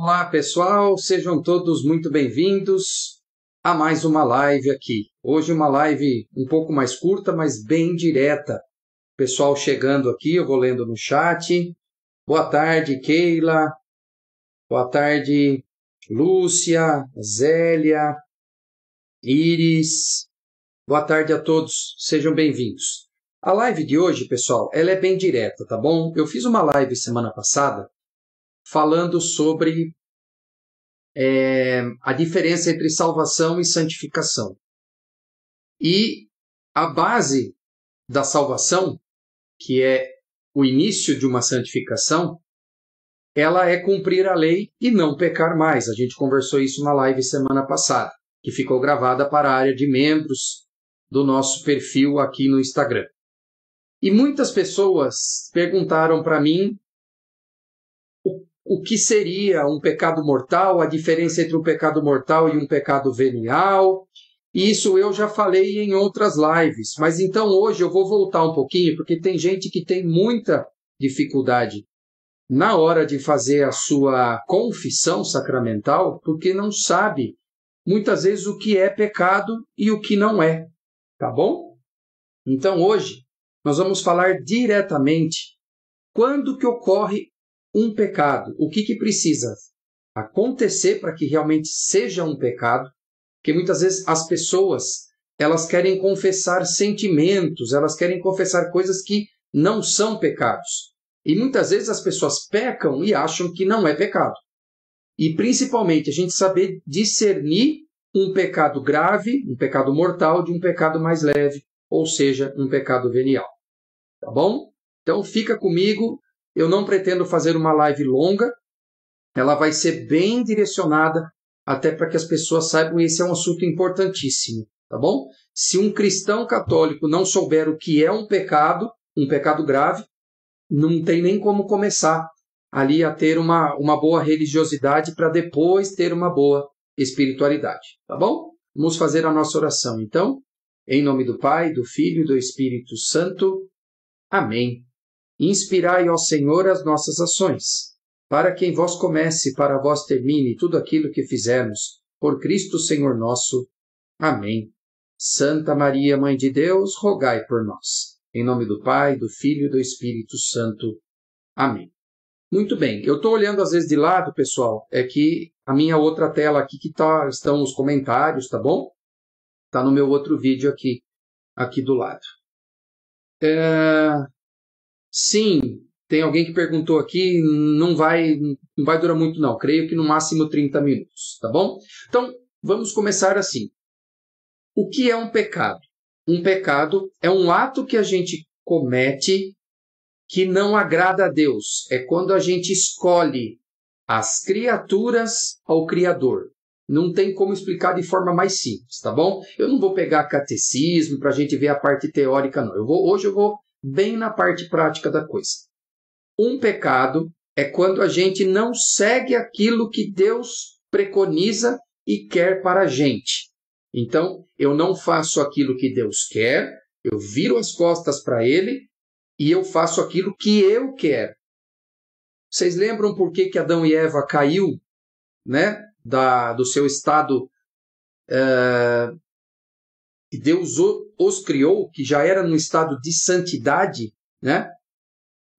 Olá, pessoal, sejam todos muito bem-vindos a mais uma live aqui. Hoje uma live um pouco mais curta, mas bem direta. Pessoal chegando aqui, eu vou lendo no chat. Boa tarde, Keila. Boa tarde, Lúcia, Zélia, Iris. Boa tarde a todos, sejam bem-vindos. A live de hoje, pessoal, ela é bem direta, tá bom? Eu fiz uma live semana passada falando sobre a diferença entre salvação e santificação. E a base da salvação, que é o início de uma santificação, ela é cumprir a lei e não pecar mais. A gente conversou isso na live semana passada, que ficou gravada para a área de membros do nosso perfil aqui no Instagram. E muitas pessoas perguntaram para mim o que seria um pecado mortal, a diferença entre um pecado mortal e um pecado venial. Isso eu já falei em outras lives, mas então hoje eu vou voltar um pouquinho, porque tem gente que tem muita dificuldade na hora de fazer a sua confissão sacramental, porque não sabe muitas vezes o que é pecado e o que não é, tá bom? Então hoje nós vamos falar diretamente quando que ocorre um pecado, o que precisa acontecer para que realmente seja um pecado, porque muitas vezes as pessoas elas querem confessar sentimentos, elas querem confessar coisas que não são pecados. E muitas vezes as pessoas pecam e acham que não é pecado. E principalmente a gente saber discernir um pecado grave, um pecado mortal, de um pecado mais leve, ou seja, um pecado venial. Tá bom? Então fica comigo. Eu não pretendo fazer uma live longa, ela vai ser bem direcionada, até para que as pessoas saibam, esse é um assunto importantíssimo, tá bom? Se um cristão católico não souber o que é um pecado grave, não tem nem como começar ali a ter uma boa religiosidade para depois ter uma boa espiritualidade, tá bom? Vamos fazer a nossa oração, então, em nome do Pai, do Filho e do Espírito Santo. Amém. Inspirai, ó Senhor, as nossas ações, para que em vós comece, para vós termine tudo aquilo que fizermos, por Cristo Senhor nosso. Amém. Santa Maria, Mãe de Deus, rogai por nós. Em nome do Pai, do Filho e do Espírito Santo. Amém. Muito bem, eu estou olhando às vezes de lado, pessoal, é que a minha outra tela aqui que estão os comentários, tá bom? Está no meu outro vídeo aqui do lado. Sim, tem alguém que perguntou aqui, não vai durar muito não, creio que no máximo 30 minutos, tá bom? Então, vamos começar assim. O que é um pecado? Um pecado é um ato que a gente comete que não agrada a Deus. É quando a gente escolhe as criaturas ao Criador. Não tem como explicar de forma mais simples, tá bom? Eu não vou pegar catecismo para a gente ver a parte teórica, não. Hoje eu vou bem na parte prática da coisa. Um pecado é quando a gente não segue aquilo que Deus preconiza e quer para a gente. Então, eu não faço aquilo que Deus quer, eu viro as costas para Ele e eu faço aquilo que eu quero. Vocês lembram por que Adão e Eva caiu, né, do seu estado que Deus os criou, que já era num estado de santidade, né?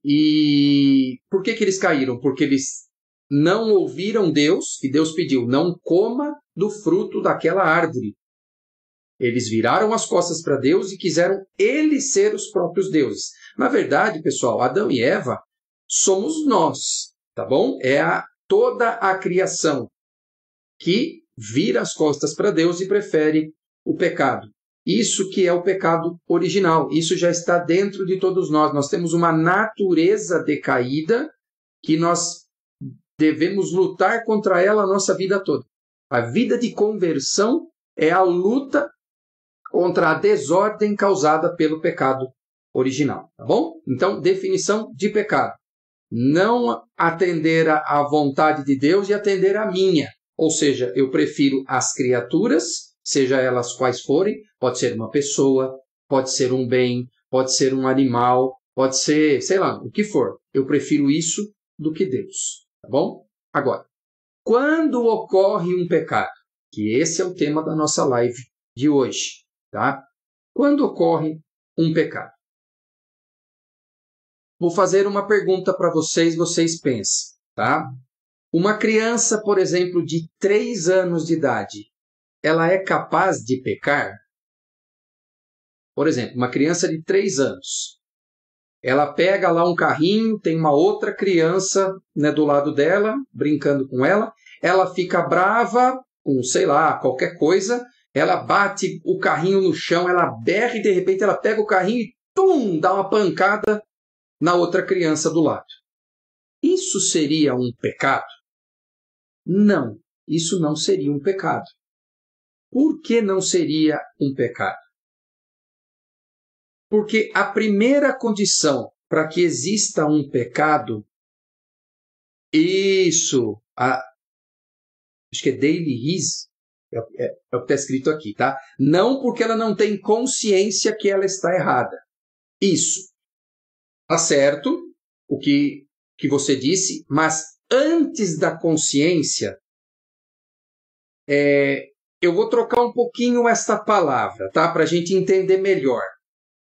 E por que eles caíram? Porque eles não ouviram Deus, que Deus pediu, não coma do fruto daquela árvore. Eles viraram as costas para Deus e quiseram eles ser os próprios deuses. Na verdade, pessoal, Adão e Eva somos nós, tá bom? É toda a criação que vira as costas para Deus e prefere o pecado. Isso que é o pecado original, isso já está dentro de todos nós. Nós temos uma natureza decaída que nós devemos lutar contra ela a nossa vida toda. A vida de conversão é a luta contra a desordem causada pelo pecado original, tá bom? Então, definição de pecado. Não atender à vontade de Deus e atender à minha. Ou seja, eu prefiro as criaturas, seja elas quais forem, pode ser uma pessoa, pode ser um bem, pode ser um animal, pode ser, sei lá, o que for. Eu prefiro isso do que Deus, tá bom? Agora, quando ocorre um pecado, que esse é o tema da nossa live de hoje, tá? Quando ocorre um pecado. Vou fazer uma pergunta para vocês, vocês pensem, tá? Uma criança, por exemplo, de 3 anos de idade, ela é capaz de pecar? Por exemplo, uma criança de 3 anos, ela pega lá um carrinho, tem uma outra criança, né, do lado dela, brincando com ela, ela fica brava com, sei lá, qualquer coisa, ela bate o carrinho no chão, ela berra e de repente ela pega o carrinho e tum, dá uma pancada na outra criança do lado. Isso seria um pecado? Não, isso não seria um pecado. Por que não seria um pecado? Porque a primeira condição para que exista um pecado, acho que é Daily His, é o que está escrito aqui, tá? Não porque ela não tem consciência que ela está errada. Isso. Tá certo o que você disse, mas antes da consciência, eu vou trocar um pouquinho esta palavra, tá? Para a gente entender melhor.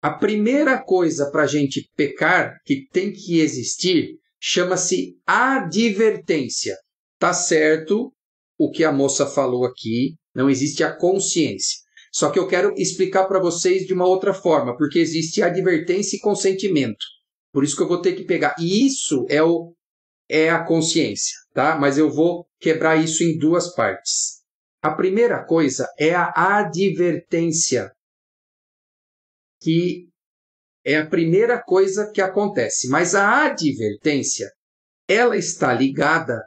A primeira coisa para a gente pecar, que tem que existir, chama-se advertência. Tá certo o que a moça falou aqui, não existe a consciência. Só que eu quero explicar para vocês de uma outra forma, porque existe advertência e consentimento. Por isso que eu vou ter que pegar. E isso é a consciência, tá? Mas eu vou quebrar isso em 2 partes. A primeira coisa é a advertência, que é a primeira coisa que acontece. Mas a advertência, ela está ligada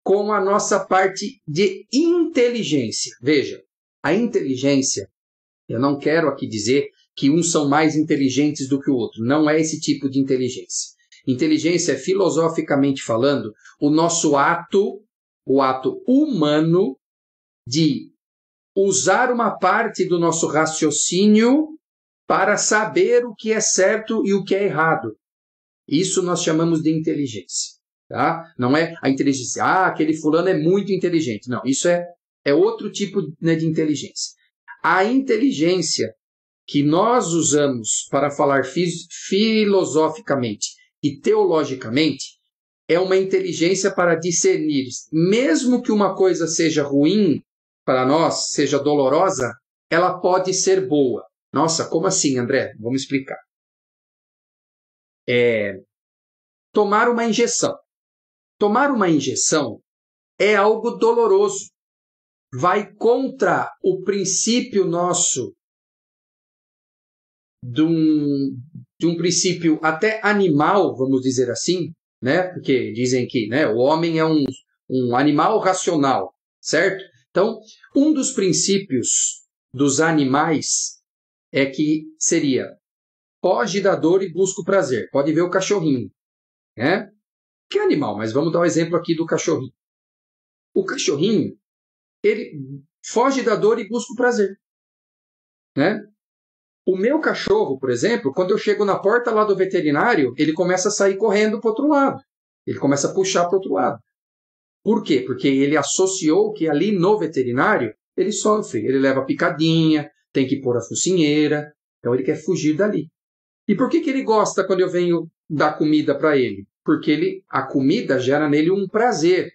com a nossa parte de inteligência. Veja, a inteligência, eu não quero aqui dizer que uns são mais inteligentes do que o outro. Não é esse tipo de inteligência. Inteligência é, filosoficamente falando, o nosso ato, o ato humano de usar uma parte do nosso raciocínio para saber o que é certo e o que é errado. Isso nós chamamos de inteligência. Tá? Não é a inteligência, aquele fulano é muito inteligente. Não, isso é outro tipo, né, de inteligência. A inteligência que nós usamos para falar filosoficamente e teologicamente é uma inteligência para discernir, mesmo que uma coisa seja ruim para nós, seja dolorosa, ela pode ser boa. Nossa, como assim, André? Vamos explicar. Tomar uma injeção. Tomar uma injeção é algo doloroso. Vai contra o princípio nosso de um princípio até animal, vamos dizer assim, né? Porque dizem que, né, o homem é um animal racional, certo? Então, um dos princípios dos animais é que seria foge da dor e busca o prazer. Pode ver o cachorrinho, né? Que animal, mas vamos dar um exemplo aqui do cachorrinho. O cachorrinho, ele foge da dor e busca o prazer, né? O meu cachorro, por exemplo, quando eu chego na porta lá do veterinário, ele começa a sair correndo para o outro lado. Ele começa a puxar para o outro lado. Por quê? Porque ele associou que ali no veterinário ele sofre. Ele leva picadinha, tem que pôr a focinheira. Então ele quer fugir dali. E por que ele gosta quando eu venho dar comida para ele? Porque a comida gera nele um prazer.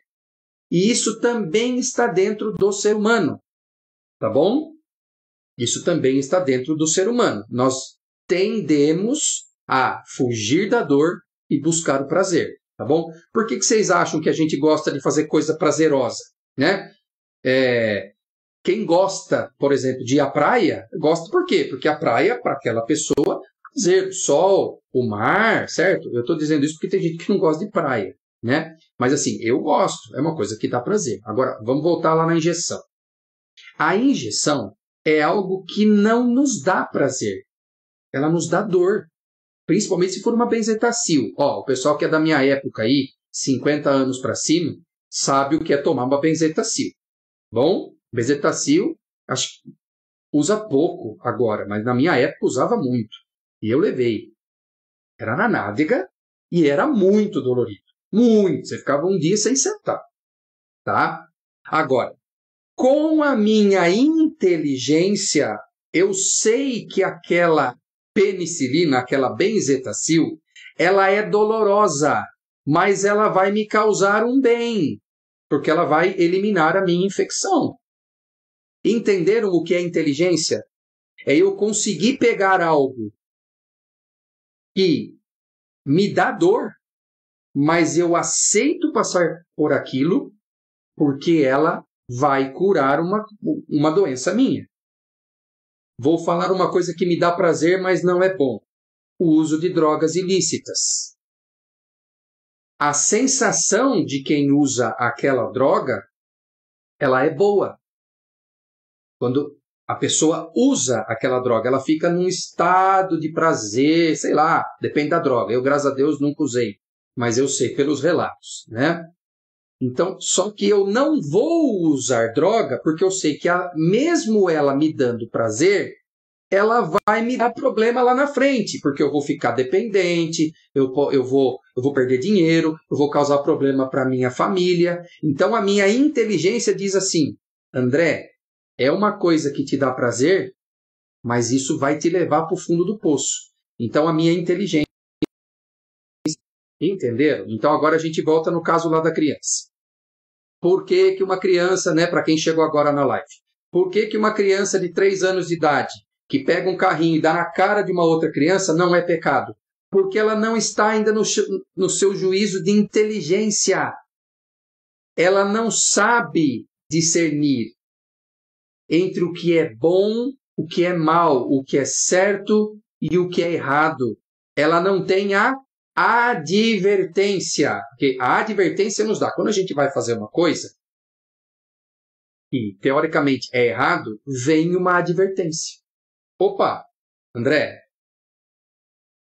E isso também está dentro do ser humano. Tá bom? Isso também está dentro do ser humano. Nós tendemos a fugir da dor e buscar o prazer, tá bom? Por que vocês acham que a gente gosta de fazer coisa prazerosa, né? Quem gosta, por exemplo, de ir à praia, gosta por quê? Porque a praia, para aquela pessoa, prazer, o sol, o mar, certo? Eu estou dizendo isso porque tem gente que não gosta de praia, né? Mas assim, eu gosto, é uma coisa que dá prazer. Agora, vamos voltar lá na injeção. A injeção é algo que não nos dá prazer. Ela nos dá dor. Principalmente se for uma benzetacil. Ó, o pessoal que é da minha época aí, 50 anos para cima, sabe o que é tomar uma benzetacil. Bom, benzetacil, acho que usa pouco agora, mas na minha época usava muito. E eu levei. Era na nádega e era muito dolorido. Muito. Você ficava um dia sem sentar. tá? Agora, com a minha inteligência, eu sei que aquela penicilina, aquela benzetacil, ela é dolorosa, mas ela vai me causar um bem, porque ela vai eliminar a minha infecção. Entenderam o que é inteligência? É eu conseguir pegar algo que me dá dor, mas eu aceito passar por aquilo porque ela vai curar uma doença minha. Vou falar uma coisa que me dá prazer, mas não é bom. O uso de drogas ilícitas. A sensação de quem usa aquela droga, ela é boa. Quando a pessoa usa aquela droga, ela fica num estado de prazer, sei lá, depende da droga. Eu, graças a Deus, nunca usei, mas eu sei pelos relatos, né? Então, só que eu não vou usar droga porque eu sei que mesmo ela me dando prazer, ela vai me dar problema lá na frente, porque eu vou ficar dependente, eu vou perder dinheiro, eu vou causar problema para minha família. Então, a minha inteligência diz assim, André, é uma coisa que te dá prazer, mas isso vai te levar para o fundo do poço. Então, a minha inteligência... Entenderam? Então, agora a gente volta no caso lá da criança. Por que uma criança, né, para quem chegou agora na live, por que uma criança de 3 anos de idade que pega um carrinho e dá na cara de uma outra criança não é pecado? Porque ela não está ainda no seu juízo de inteligência. Ela não sabe discernir entre o que é bom, o que é mal, o que é certo e o que é errado. Ela não tem a advertência. Porque a advertência nos dá. Quando a gente vai fazer uma coisa que teoricamente é errado, vem uma advertência. Opa, André,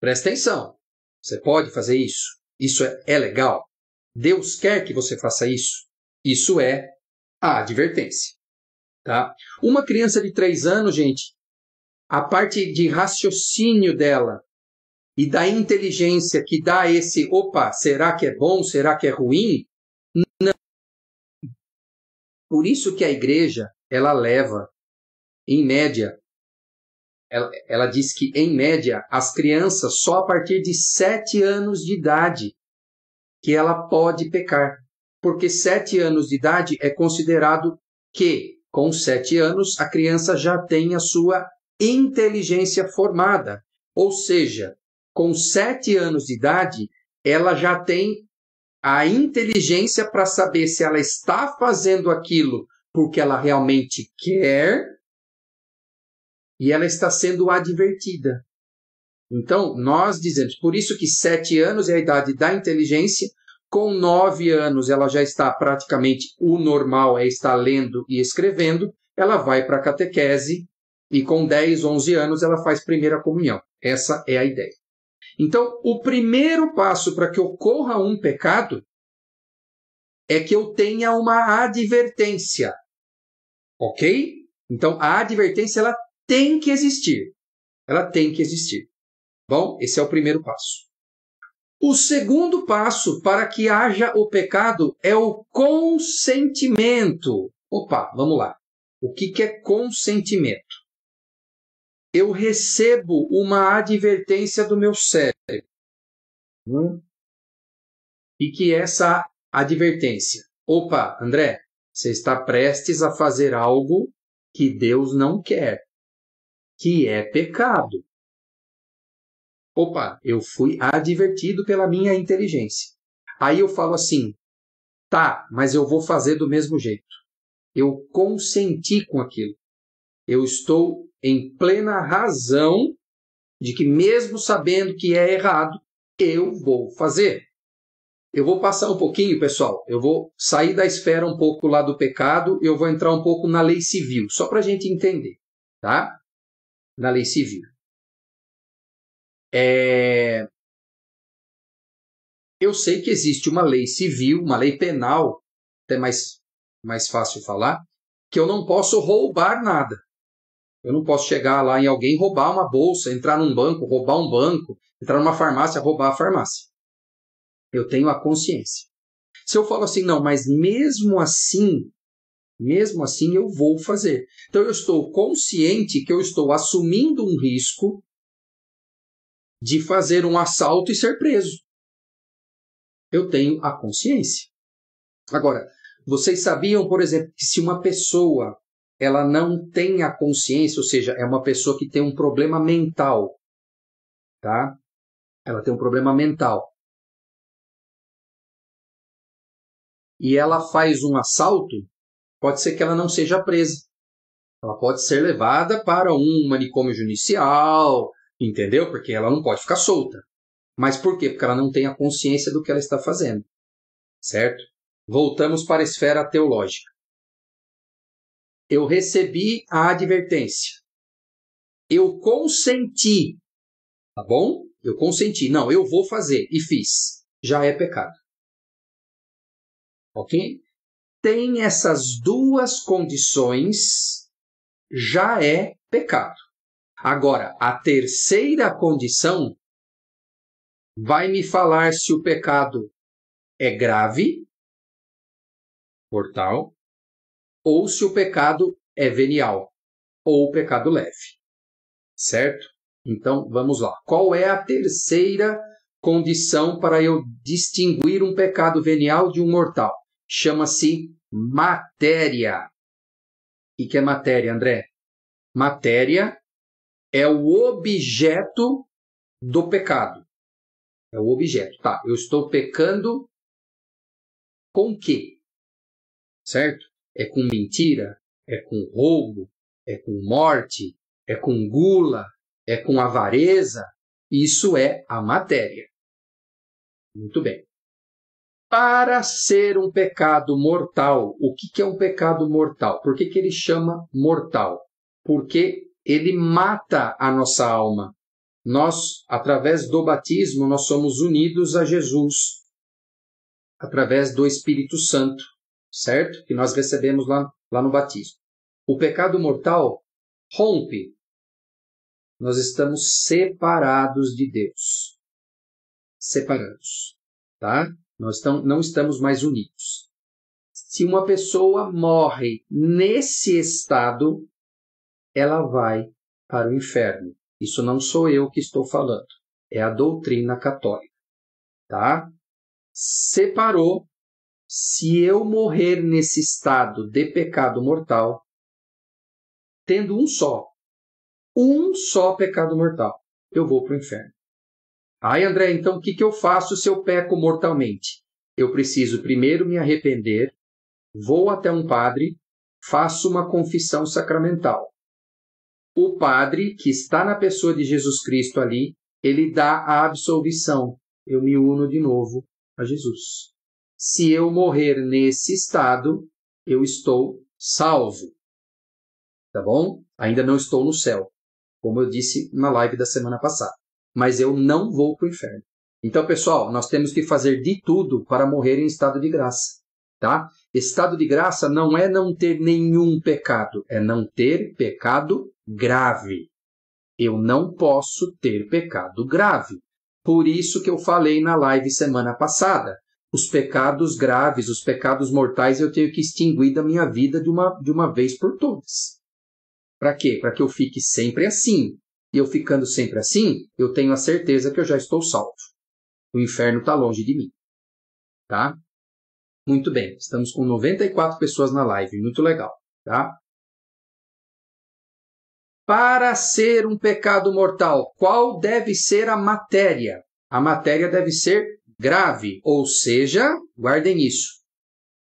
presta atenção. Você pode fazer isso? Isso é legal? Deus quer que você faça isso? Isso é a advertência. Tá? Uma criança de 3 anos, gente, a parte de raciocínio dela e da inteligência que dá esse, opa, será que é bom, será que é ruim? Não. Por isso que a igreja, ela leva, em média, ela diz que, em média, as crianças, só a partir de 7 anos de idade, que ela pode pecar. Porque 7 anos de idade é considerado que, com 7 anos, a criança já tem a sua inteligência formada. Ou seja, com 7 anos de idade, ela já tem a inteligência para saber se ela está fazendo aquilo porque ela realmente quer e ela está sendo advertida. Então, nós dizemos, por isso que 7 anos é a idade da inteligência, com 9 anos ela já está praticamente, o normal é estar lendo e escrevendo, ela vai para a catequese e com 10, 11 anos ela faz primeira comunhão. Essa é a ideia. Então, o primeiro passo para que ocorra um pecado é que eu tenha uma advertência. Ok? Então, a advertência ela tem que existir. Ela tem que existir. Bom, esse é o primeiro passo. O segundo passo para que haja o pecado é o consentimento. Opa, vamos lá. O que é consentimento? Eu recebo uma advertência do meu cérebro. E que essa advertência? Opa, André, você está prestes a fazer algo que Deus não quer, que é pecado. Opa, eu fui advertido pela minha inteligência. Aí eu falo assim, tá, mas eu vou fazer do mesmo jeito. Eu consenti com aquilo. Eu estou em plena razão de que mesmo sabendo que é errado, eu vou fazer. Eu vou passar um pouquinho, pessoal, eu vou sair da esfera um pouco lá do pecado e eu vou entrar um pouco na lei civil, só para a gente entender, tá? Na lei civil. Eu sei que existe uma lei civil, uma lei penal, até mais fácil falar, que eu não posso roubar nada. Eu não posso chegar lá em alguém, roubar uma bolsa, entrar num banco, roubar um banco, entrar numa farmácia, roubar a farmácia. Eu tenho a consciência. Se eu falo assim, não, mas mesmo assim eu vou fazer. Então eu estou consciente que eu estou assumindo um risco de fazer um assalto e ser preso. Eu tenho a consciência. Agora, vocês sabiam, por exemplo, que se uma pessoa ela não tem a consciência, ou seja, é uma pessoa que tem um problema mental, tá? Ela tem um problema mental. E ela faz um assalto, pode ser que ela não seja presa. Ela pode ser levada para um manicômio judicial, entendeu? Porque ela não pode ficar solta. Mas por quê? Porque ela não tem a consciência do que ela está fazendo. Certo? Voltamos para a esfera teológica. Eu recebi a advertência. Eu consenti. Tá bom? Eu consenti. Não, eu vou fazer. E fiz. Já é pecado. Ok? Tem essas duas condições, já é pecado. Agora, a terceira condição vai me falar se o pecado é grave, mortal, ou se o pecado é venial, ou pecado leve. Certo? Então, vamos lá. Qual é a terceira condição para eu distinguir um pecado venial de um mortal? Chama-se matéria. O que é matéria, André? Matéria é o objeto do pecado. É o objeto. Tá, eu estou pecando com o quê? Certo? É com mentira? É com roubo? É com morte? É com gula? É com avareza? Isso é a matéria. Muito bem. Para ser um pecado mortal, o que é um pecado mortal? Por que ele chama mortal? Porque ele mata a nossa alma. Nós, através do batismo, nós somos unidos a Jesus, através do Espírito Santo, certo? Que nós recebemos lá no batismo. O pecado mortal rompe. Nós estamos separados de Deus. Separados, tá? Nós não estamos mais unidos. Se uma pessoa morre nesse estado, ela vai para o inferno. Isso não sou eu que estou falando. É a doutrina católica. Tá? Separou. Se eu morrer nesse estado de pecado mortal, tendo um só pecado mortal, eu vou para o inferno. Ai, André, então o que eu faço se eu peco mortalmente? Eu preciso primeiro me arrepender, vou até um padre, faço uma confissão sacramental. O padre, que está na pessoa de Jesus Cristo ali, ele dá a absolvição. Eu me uno de novo a Jesus. Se eu morrer nesse estado, eu estou salvo. Tá bom? Ainda não estou no céu, como eu disse na live da semana passada. Mas eu não vou para o inferno. Então, pessoal, nós temos que fazer de tudo para morrer em estado de graça. Tá? Estado de graça não é não ter nenhum pecado, é não ter pecado grave. Eu não posso ter pecado grave. Por isso que eu falei na live semana passada. Os pecados graves, os pecados mortais, eu tenho que extinguir da minha vida de uma vez por todas. Para quê? Para que eu fique sempre assim. E eu ficando sempre assim, eu tenho a certeza que eu já estou salvo. O inferno está longe de mim. Tá? Muito bem. Estamos com 94 pessoas na live. Muito legal. Tá? Para ser um pecado mortal, qual deve ser a matéria? A matéria deve ser grave, ou seja, guardem isso,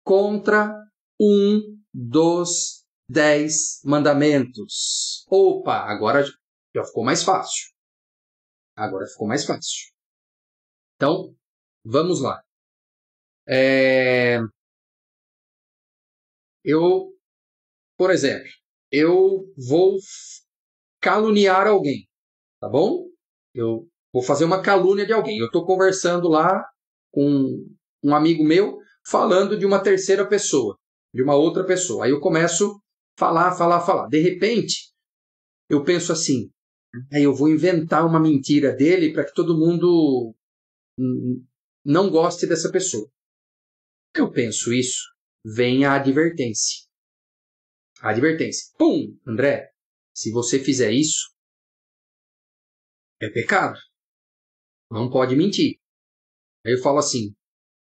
contra um dos 10 mandamentos. Opa, agora já ficou mais fácil. Agora ficou mais fácil. Então, vamos lá. Por exemplo, eu vou caluniar alguém, tá bom? Eu vou fazer uma calúnia de alguém. Eu estou conversando lá com um amigo meu, falando de uma terceira pessoa, de uma outra pessoa. Aí eu começo a falar. De repente, eu penso assim, aí eu vou inventar uma mentira dele para que todo mundo não goste dessa pessoa. eu penso isso, vem a advertência. A advertência. Pum! André, se você fizer isso, é pecado. Não pode mentir. Aí eu falo assim,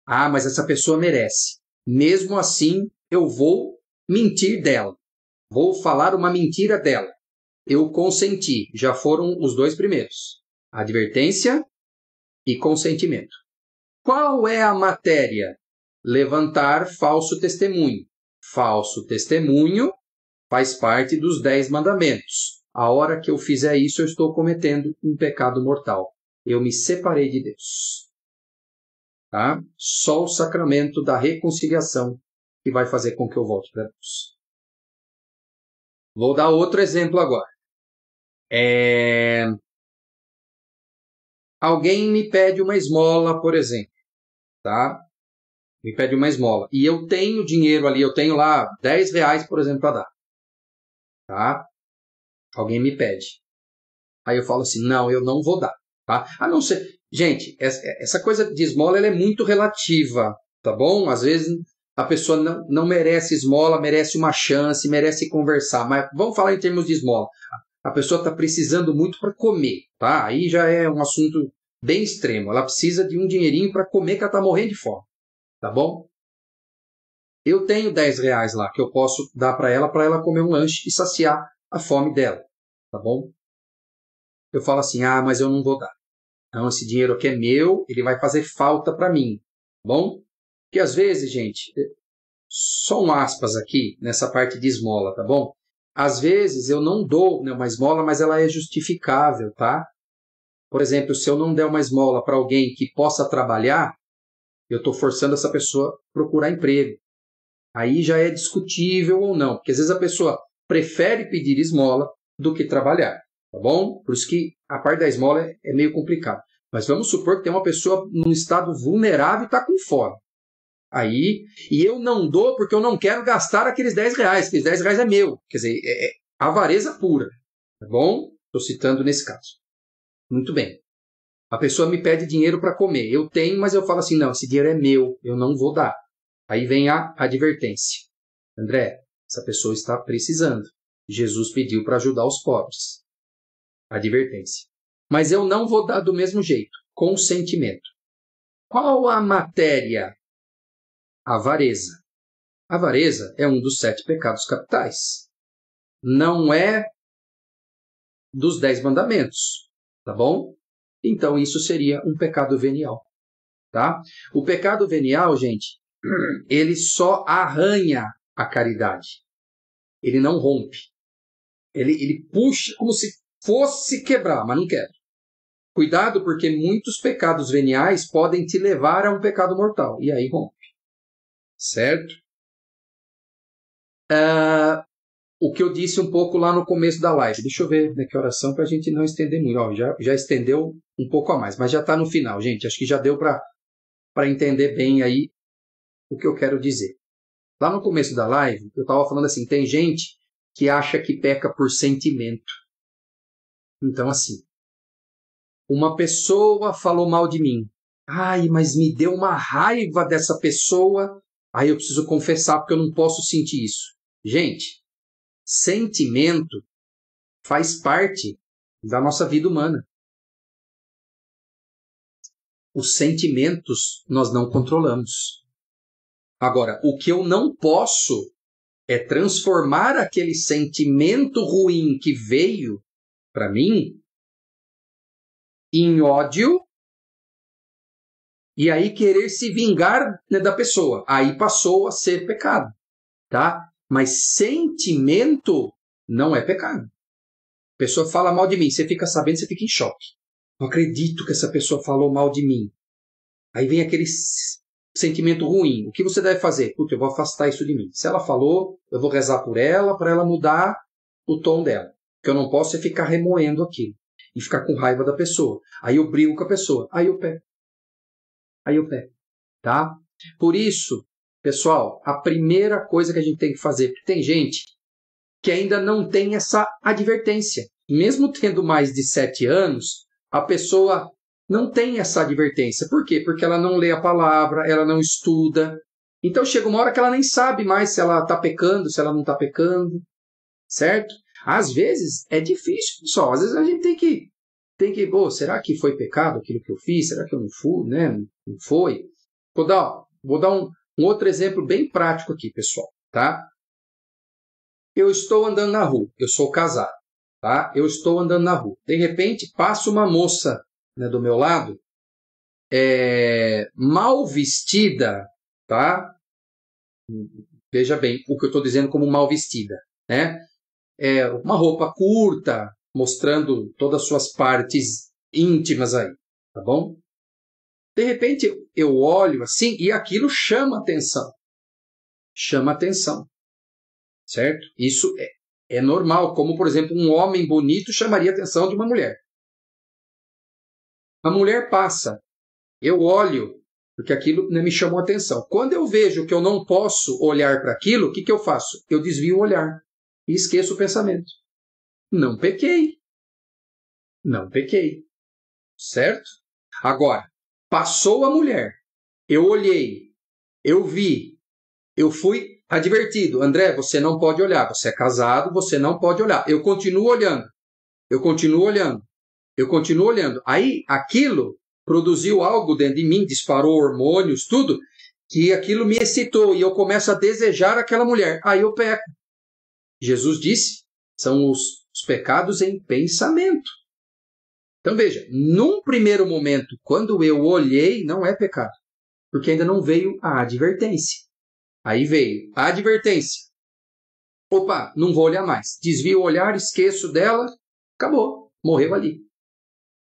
mas essa pessoa merece. Mesmo assim, eu vou mentir dela. Vou falar uma mentira dela. Eu consenti. Já foram os dois primeiros. Advertência e consentimento. Qual é a matéria? Levantar falso testemunho. Falso testemunho faz parte dos 10 mandamentos. A hora que eu fizer isso, eu estou cometendo um pecado mortal. Eu me separei de Deus. Tá? Só o sacramento da reconciliação que vai fazer com que eu volte para Deus. Vou dar outro exemplo agora. Alguém me pede uma esmola, por exemplo. Tá? Me pede uma esmola. E eu tenho dinheiro ali, eu tenho lá 10 reais, por exemplo, para dar. Tá? Alguém me pede. Aí eu falo assim, não, eu não vou dar. Tá? A não ser... Gente, essa coisa de esmola ela é muito relativa, tá bom? Às vezes a pessoa não merece esmola, merece uma chance, merece conversar. Mas vamos falar em termos de esmola. A pessoa está precisando muito para comer, tá? Aí já é um assunto bem extremo. Ela precisa de um dinheirinho para comer, que ela está morrendo de fome, tá bom? Eu tenho 10 reais lá que eu posso dar para ela comer um lanche e saciar a fome dela, tá bom? Eu falo assim, mas eu não vou dar. Não, esse dinheiro aqui é meu, ele vai fazer falta para mim, tá bom? Porque às vezes, gente, só um aspas aqui nessa parte de esmola, tá bom? Às vezes eu não dou uma esmola, mas ela é justificável, tá? Por exemplo, se eu não der uma esmola para alguém que possa trabalhar, eu estou forçando essa pessoa a procurar emprego. Aí já é discutível ou não, porque às vezes a pessoa prefere pedir esmola do que trabalhar, tá bom? Por isso que a parte da esmola é meio complicado. Mas vamos supor que tem uma pessoa num estado vulnerável e está com fome. Aí, e eu não dou porque eu não quero gastar aqueles 10 reais. Aqueles 10 reais é meu. Quer dizer, é avareza pura. Tá bom? Estou citando nesse caso. Muito bem. A pessoa me pede dinheiro para comer. Eu tenho, mas eu falo assim, não, esse dinheiro é meu. Eu não vou dar. Aí vem a advertência. André, essa pessoa está precisando. Jesus pediu para ajudar os pobres. Advertência. Mas eu não vou dar do mesmo jeito. Consentimento. Qual a matéria? Avareza. Avareza é um dos 7 pecados capitais. Não é dos 10 mandamentos. Tá bom? Então isso seria um pecado venial. Tá? O pecado venial, gente, ele só arranha a caridade. Ele não rompe. Ele puxa como se fosse quebrar, mas não quebra. Cuidado, porque muitos pecados veniais podem te levar a um pecado mortal. E aí rompe. Certo? O que eu disse um pouco lá no começo da live. Deixa eu ver que oração para a gente não estender muito. Já estendeu um pouco a mais, mas já está no final, gente. Acho que já deu para entender bem aí o que eu quero dizer. Lá no começo da live, eu estava falando assim, tem gente que acha que peca por sentimento. Então, assim, uma pessoa falou mal de mim. Mas me deu uma raiva dessa pessoa. Aí eu preciso confessar, porque eu não posso sentir isso. Gente, sentimento faz parte da nossa vida humana. Os sentimentos nós não controlamos. Agora, o que eu não posso é transformar aquele sentimento ruim que veio para mim em ódio e aí querer se vingar da pessoa. Aí passou a ser pecado, tá? Mas sentimento não é pecado. A pessoa fala mal de mim, você fica sabendo, você fica em choque. Não acredito que essa pessoa falou mal de mim. Aí vem aquele sentimento ruim. O que você deve fazer? Eu vou afastar isso de mim. Se ela falou, eu vou rezar por ela, para ela mudar o tom dela. O que eu não posso é ficar remoendo aquilo. E ficar com raiva da pessoa. Aí eu brigo com a pessoa. Aí eu pego. Tá? Por isso, pessoal, a primeira coisa que a gente tem que fazer, porque tem gente que ainda não tem essa advertência. Mesmo tendo mais de 7 anos, a pessoa não tem essa advertência. Por quê? Porque ela não lê a palavra, ela não estuda. Então chega uma hora que ela nem sabe mais se ela está pecando, se ela não está pecando, certo? Às vezes é difícil, pessoal. Às vezes a gente tem que, será que foi pecado aquilo que eu fiz? Será que eu não fui, né? Não foi? Vou dar um outro exemplo bem prático aqui, pessoal, tá? Eu estou andando na rua, eu sou casado, tá? Eu estou andando na rua. De repente, passa uma moça, né, do meu lado, mal vestida, tá? Veja bem o que eu estou dizendo como mal vestida, né? Uma roupa curta, mostrando todas as suas partes íntimas aí, tá bom? De repente eu olho assim e aquilo chama atenção. Chama atenção, certo? Isso é normal, como por exemplo um homem bonito chamaria a atenção de uma mulher. A mulher passa, eu olho, porque aquilo me chamou a atenção. Quando eu vejo que eu não posso olhar para aquilo, o que eu faço? Eu desvio o olhar e esqueço o pensamento. Não pequei. Não pequei. Certo? Agora, passou a mulher. Eu olhei. Eu vi. Eu fui advertido. André, você não pode olhar. Você é casado, você não pode olhar. Eu continuo olhando. Eu continuo olhando. Eu continuo olhando. Aí, aquilo produziu algo dentro de mim, disparou hormônios, tudo, que aquilo me excitou e eu começo a desejar aquela mulher. Aí eu peco. Jesus disse, são os pecados em pensamento. Então veja, num primeiro momento, quando eu olhei, não é pecado, porque ainda não veio a advertência. Aí veio a advertência. Opa, não vou olhar mais. Desvio o olhar, esqueço dela, acabou, morreu ali.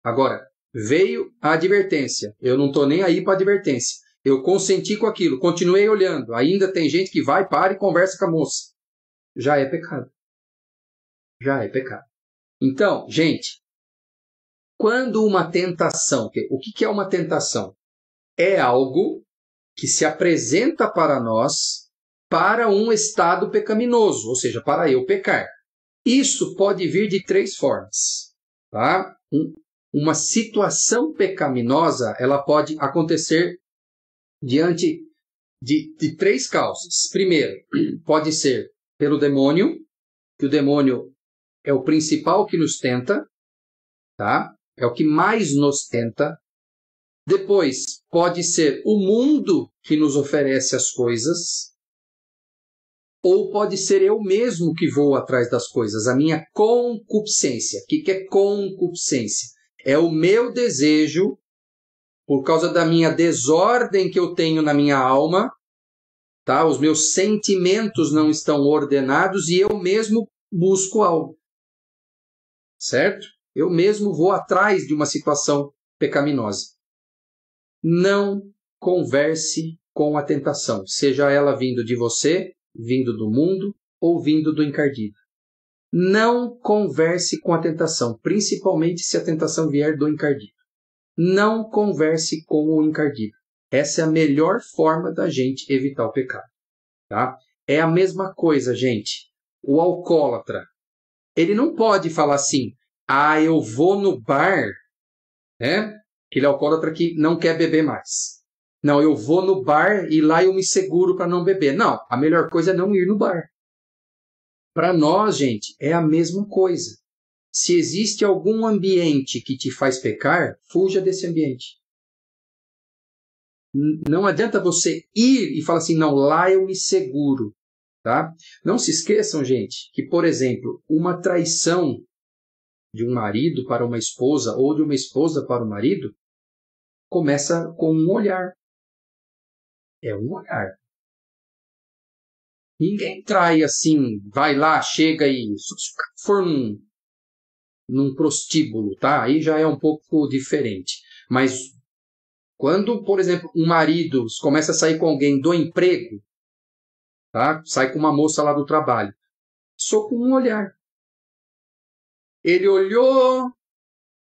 Agora, veio a advertência. Eu não estou nem aí para a advertência. Eu consenti com aquilo, continuei olhando. Ainda tem gente que vai, para e conversa com a moça. Já é pecado. Já é pecado. Então, gente, quando uma tentação, o que é uma tentação? É algo que se apresenta para nós para um estado pecaminoso, ou seja, para eu pecar. Isso pode vir de 3 formas. Tá? Uma situação pecaminosa, ela pode acontecer diante de 3 causas. Primeiro, pode ser pelo demônio, que o demônio é o principal que nos tenta, tá? É o que mais nos tenta. Depois, pode ser o mundo que nos oferece as coisas, ou pode ser eu mesmo que vou atrás das coisas, a minha concupiscência. O que é concupiscência? É o meu desejo, por causa da minha desordem que eu tenho na minha alma, tá? Os meus sentimentos não estão ordenados e eu mesmo busco algo. Certo? Eu mesmo vou atrás de uma situação pecaminosa. Não converse com a tentação, seja ela vindo de você, vindo do mundo ou vindo do encardido. Não converse com a tentação, principalmente se a tentação vier do encardido. Não converse com o encardido. Essa é a melhor forma da gente evitar o pecado. Tá? É a mesma coisa, gente. O alcoólatra, ele não pode falar assim, eu vou no bar, né? Aquele alcoólatra que não quer beber mais. Não, eu vou no bar e lá eu me seguro para não beber. Não, a melhor coisa é não ir no bar. Para nós, gente, é a mesma coisa. Se existe algum ambiente que te faz pecar, fuja desse ambiente. Não adianta você ir e falar assim, não, lá eu me seguro. Tá? Não se esqueçam, gente, que, por exemplo, uma traição de um marido para uma esposa ou de uma esposa para o marido começa com um olhar. É um olhar. Ninguém trai assim, vai lá, chega e se for num prostíbulo, tá? Aí já é um pouco diferente. Mas quando, por exemplo, um marido começa a sair com alguém do emprego, tá? Sai com uma moça lá do trabalho, só com um olhar. Ele olhou,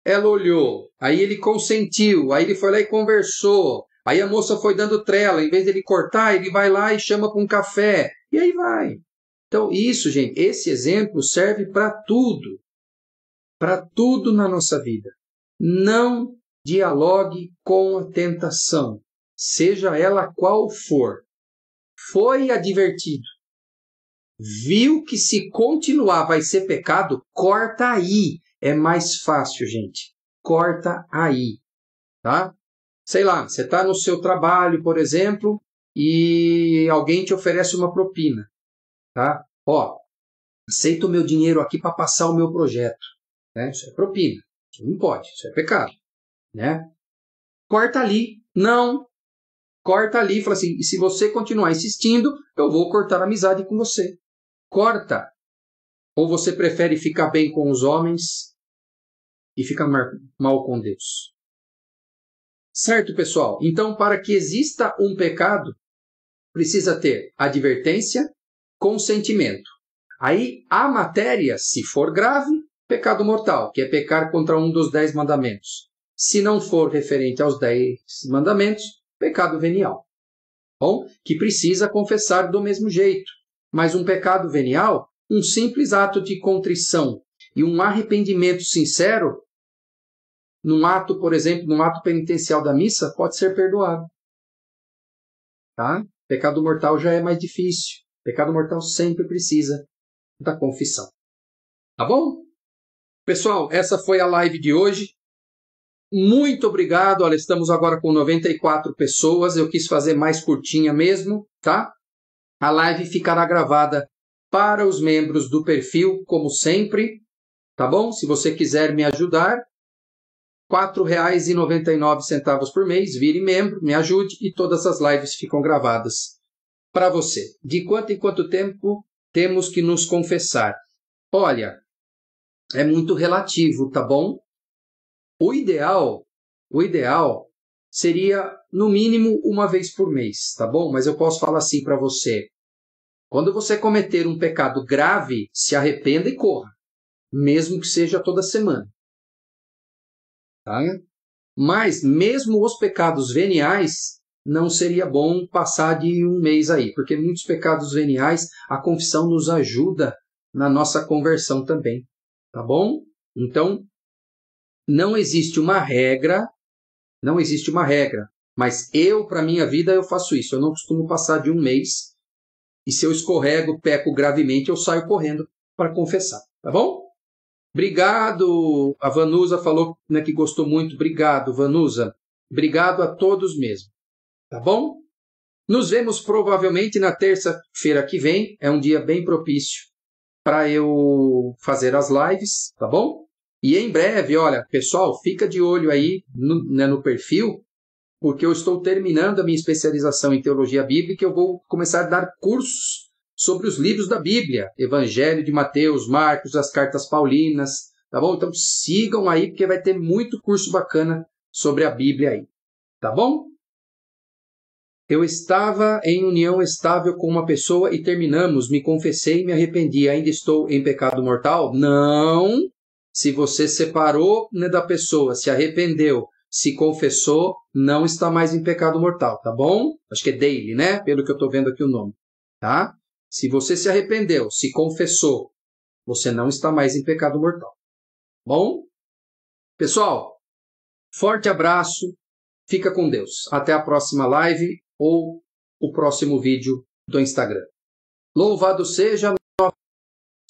ela olhou, aí ele consentiu, aí ele foi lá e conversou, aí a moça foi dando trela, em vez dele cortar, ele vai lá e chama para um café, e aí vai. Então isso, gente, esse exemplo serve para tudo na nossa vida. Não dialogue com a tentação, seja ela qual for. foi advertido, viu que se continuar vai ser pecado, corta aí. É mais fácil, gente. Corta aí, tá? Sei lá, você está no seu trabalho, por exemplo, e alguém te oferece uma propina, tá? Ó, aceita o meu dinheiro aqui para passar o meu projeto, né? Isso é propina, isso não pode, isso é pecado, né? Corta ali, não, corta ali, fala assim, e se você continuar insistindo, eu vou cortar a amizade com você. Corta. Ou você prefere ficar bem com os homens e ficar mal com Deus? Certo, pessoal? Então, para que exista um pecado, precisa ter advertência, consentimento. Aí, a matéria, se for grave, pecado mortal, que é pecar contra um dos 10 mandamentos. Se não for referente aos 10 mandamentos, pecado venial. Bom, que precisa confessar do mesmo jeito. Mas um pecado venial, um simples ato de contrição e um arrependimento sincero, num ato, por exemplo, num ato penitencial da missa, pode ser perdoado. Tá? Pecado mortal já é mais difícil. Pecado mortal sempre precisa da confissão. Tá bom? Pessoal, essa foi a live de hoje. Muito obrigado. Olha, estamos agora com 94 pessoas. Eu quis fazer mais curtinha mesmo, tá? A live ficará gravada para os membros do perfil, como sempre. Tá bom? Se você quiser me ajudar, R$ 4,99 por mês, vire membro, me ajude e todas as lives ficam gravadas para você. De quanto em quanto tempo temos que nos confessar? Olha, é muito relativo, tá bom? O ideal seria no mínimo uma vez por mês, tá bom? Mas eu posso falar assim para você. Quando você cometer um pecado grave, se arrependa e corra, mesmo que seja toda semana. Tá? Mas mesmo os pecados veniais, não seria bom passar de um mês aí, porque muitos pecados veniais, a confissão nos ajuda na nossa conversão também, tá bom? Então, não existe uma regra, mas eu, para minha vida, eu faço isso. Eu não costumo passar de um mês, e se eu escorrego, peco gravemente, eu saio correndo para confessar, tá bom? Obrigado, a Vanusa falou, né, que gostou muito. Obrigado, Vanusa. Obrigado a todos mesmo. Tá bom? Nos vemos provavelmente na terça-feira que vem. É um dia bem propício para eu fazer as lives, tá bom? E em breve, olha, pessoal, fica de olho aí no perfil, porque eu estou terminando a minha especialização em teologia bíblica e eu vou começar a dar cursos sobre os livros da Bíblia, Evangelho de Mateus, Marcos, as cartas paulinas, tá bom? Então sigam aí, porque vai ter muito curso bacana sobre a Bíblia aí, tá bom? Eu estava em união estável com uma pessoa e terminamos, me confessei e me arrependi, ainda estou em pecado mortal? Não! Se você separou, né, da pessoa, se arrependeu, se confessou, não está mais em pecado mortal, tá bom? Acho que é daily, né? Pelo que eu estou vendo aqui o nome, tá? Se você se arrependeu, se confessou, você não está mais em pecado mortal. Bom? Pessoal, forte abraço, fica com Deus. Até a próxima live ou o próximo vídeo do Instagram. Louvado seja nosso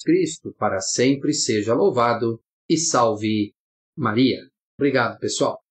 Cristo, para sempre seja louvado e salve Maria. Obrigado, pessoal.